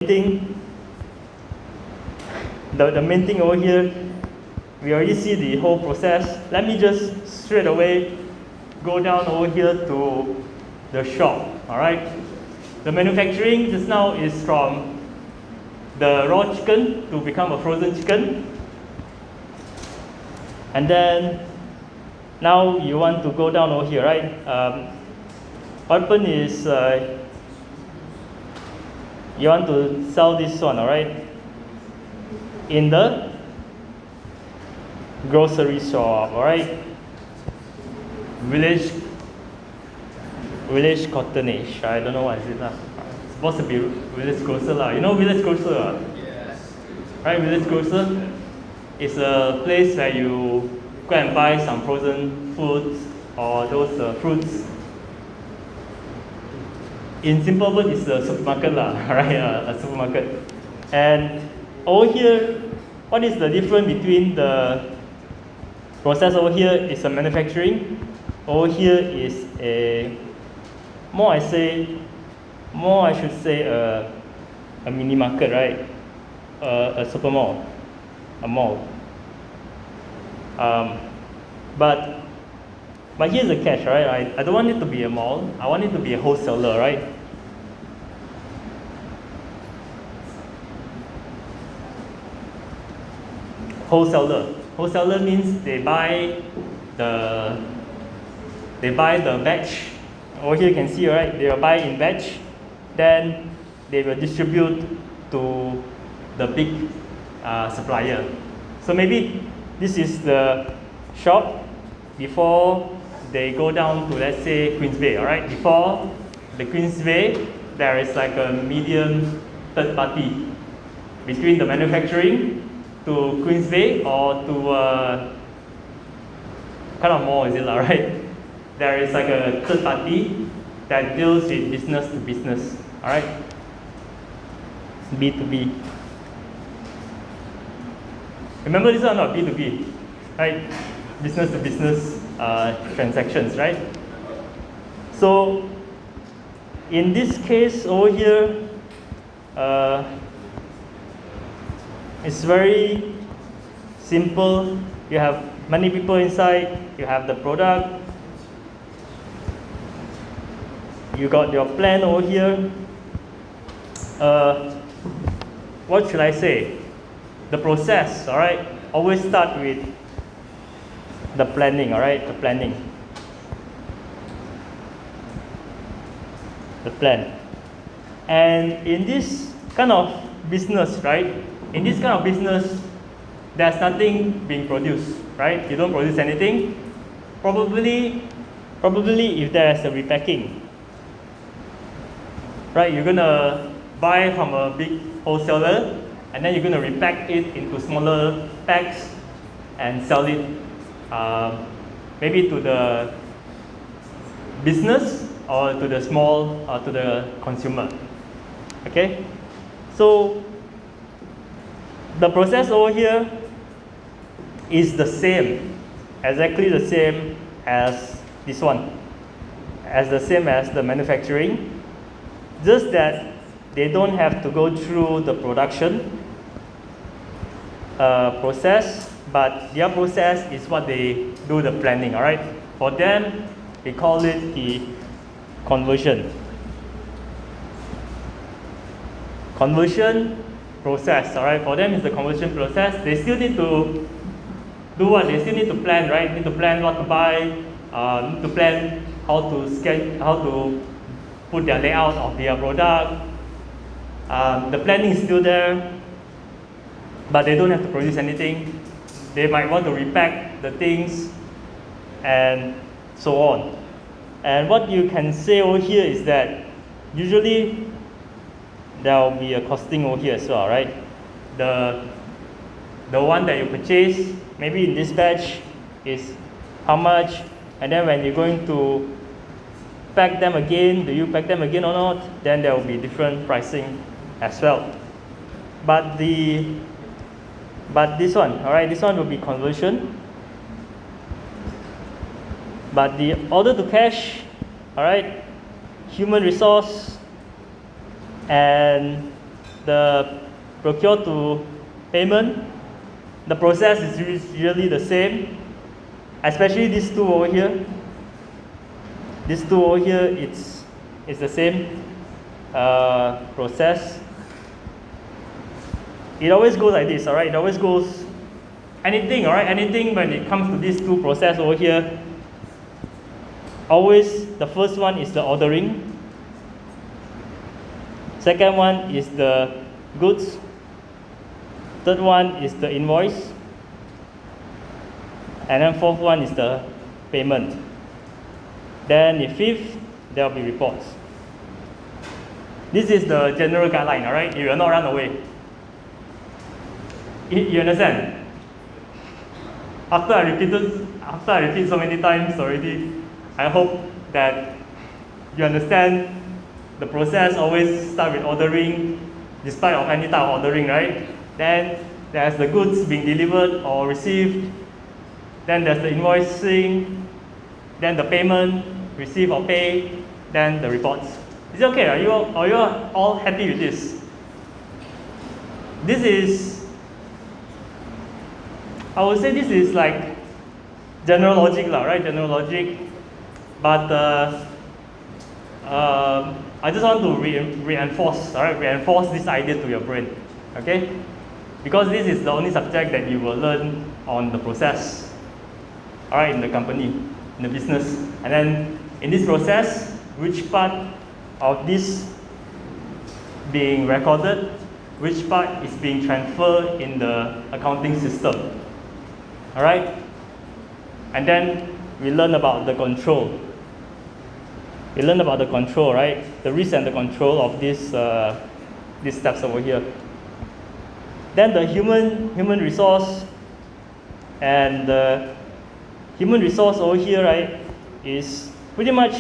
thing, the main thing over here, we already see the whole process. Let me just straight away go down over here to the shop, all right? The manufacturing just now is from the raw chicken to become a frozen chicken. And then now you want to go down over here, right? What happened is you want to sell this one, all right? In the grocery shop, all right? Village cottonage. I don't know what is it. It's supposed to be village grocer lah. You know village grocer? Yes. Right, village grocer is a place where you go and buy some frozen foods or those fruits. In simple words, it's a supermarket lah, right? A supermarket. And over here, what is the difference between the process over here is a manufacturing. Over here is a more I should say a mini market, right? A super mall, a mall. But here's the catch, right? I don't want it to be a mall. I want it to be a wholesaler, right? Wholesaler means they buy the batch. Over here you can see, right? They will buy in batch, then they will distribute to the big supplier. So maybe this is the shop before they go down to, let's say, Queensway, all right? Before the Queensway, there is like a medium third party between the manufacturing to Queensway or to kind of mall, is it, right? There is like a third party that deals with business to business, all right? B2B. Remember this one, not B2B, right? Business to business transactions, right? So in this case over here, it's very simple. You have many people inside, you have the product, you got your plan over here. What should I say? The process, all right? Always start with the planning, all right? The planning. The plan. And in this kind of business, right? In this kind of business, there's nothing being produced, right? You don't produce anything. Probably if there's a repacking, right? You're gonna buy from a big wholesaler, and then you're gonna repack it into smaller packs and sell it maybe to the business or to the small to the consumer. Okay, so the process over here is the same, exactly the same as this one, as the same as the manufacturing, just that they don't have to go through the production process, but their process is what they do the planning, all right? For them, they call it the conversion process, all right? For them, it's the conversion process. They still need to do what? They still need to plan, right? Need to plan what to buy, need to plan how to put their layout of their product. The planning is still there, but they don't have to produce anything. They might want to repack the things and so on. And what you can say over here is that usually there will be a costing over here as well, right? The one that you purchase, maybe in this batch, is how much, and then when you're going to pack them again, do you pack them again or not? Then there will be different pricing as well. But this one, all right, this one will be conversion. But the order to cash, all right, human resource and the procure to payment, the process is usually the same, especially these two over here. These two over here, it's the same process. It always goes like this, all right? It always goes anything, all right? Anything when it comes to these two process over here, always the first one is the ordering. Second one is the goods. Third one is the invoice. And then fourth one is the payment. Then the fifth, there will be reports. This is the general guideline, all right? You will not run away. You understand? After I repeat so many times already, I hope that you understand the process always start with ordering, despite of any type of ordering, right? Then there's the goods being delivered or received. Then there's the invoicing. Then the payment, receive or pay. Then the reports. Is it okay? Are you all happy with this? This is, I would say this is like general logic, right? General logic. But I just want to reinforce this idea to your brain, okay? Because this is the only subject that you will learn on the process, all right, in the company, in the business. And then in this process, which part of this being recorded, which part is being transferred in the accounting system, all right? And then we learn about the control. We learn about the control, right? The risk and the control of these steps over here. Then the human resource, and the human resource over here, right, is pretty much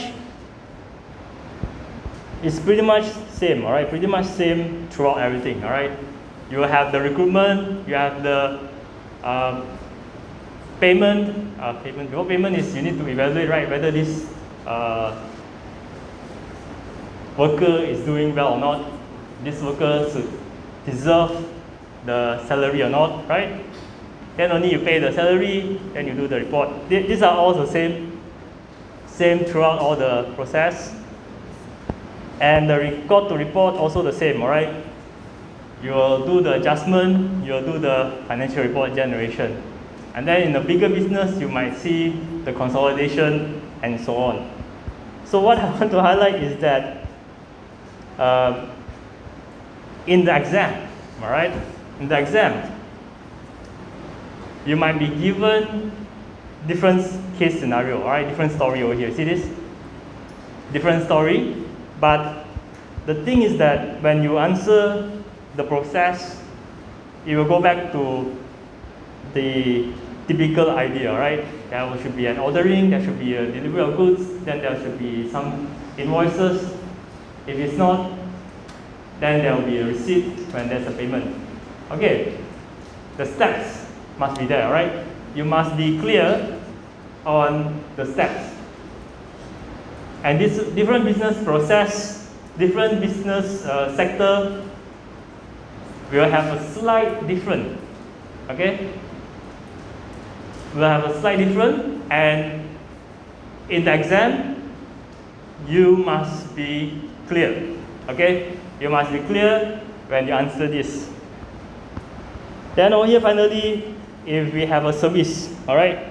same, all right? Pretty much same throughout everything, all right? You have the recruitment, you have the payment. Before payment is you need to evaluate, right, whether this worker is doing well or not. This worker should deserve the salary or not, right? Then only you pay the salary, then you do the report. These are all the same throughout all the process. And the record to report also the same, all right? You will do the adjustment, you will do the financial report generation. And then in a bigger business, you might see the consolidation and so on. So what I want to highlight is that in the exam, all right? In the exam, you might be given different case scenario, all right? Different story over here. See this? Different story. But the thing is that when you answer the process, it will go back to the typical idea, right? There should be an ordering, there should be a delivery of goods, then there should be some invoices. If it's not, then there will be a receipt when there's a payment. Okay, the steps must be there, right? You must be clear on the steps. And this different business process, different business sector will have a slight different, okay? Will have a slight different, and in the exam, you must be clear, okay? You must be clear when you answer this. Then over here, finally, if we have a service, all right?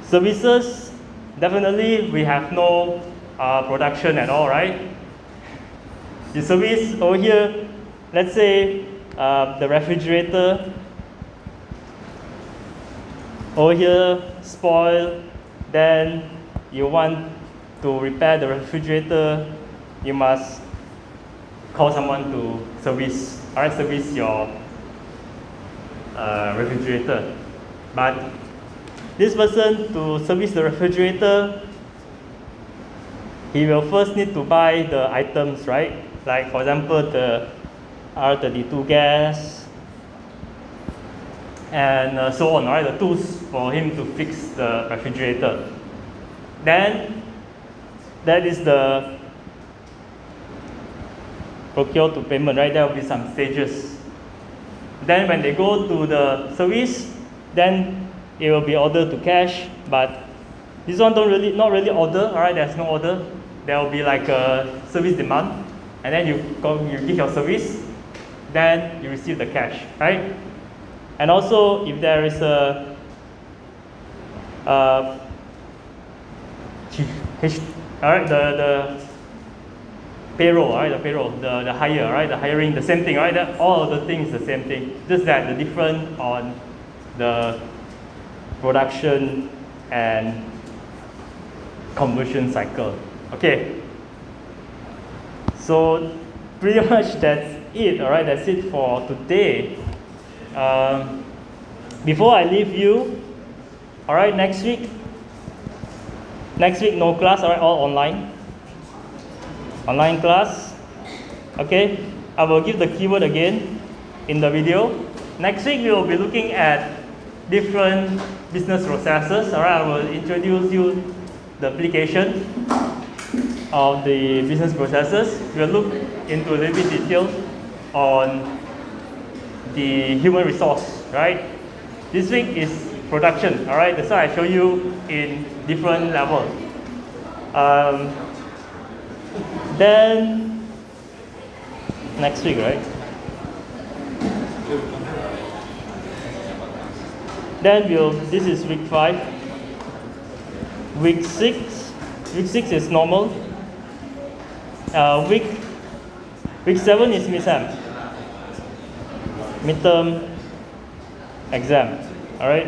Services, definitely we have no production at all, right? The service over here, let's say the refrigerator over here spoil, then you want to repair the refrigerator, you must call someone to service, all right, service your refrigerator. But this person, to service the refrigerator, he will first need to buy the items, right? Like for example, the R32 gas, and so on, right? The tools for him to fix the refrigerator. Then that is the procure to payment, right? There will be some stages. Then when they go to the service, then it will be order to cash, but this one not really order, all right? There's no order. There will be like a service demand, and then you give your service, then you receive the cash, right? And also, if there is a all right, the payroll, right? The payroll, the hire, right? The hiring, the same thing, right? All of the things the same thing. Just that the difference on the production and conversion cycle. Okay. So pretty much that's it. All right, that's it for today. Before I leave you, all right, next week no class, all right, all online class. Okay, I will give the keyword again in the video. Next week we will be looking at different business processes. All right, I will introduce you the application of the business processes. We'll look into a little bit detail on the human resource, right? This week is production, all right? That's why I show you in different levels. Then next week, right? Then this is week 5. Week 6 is normal. Week 7 is midterm exam, all right?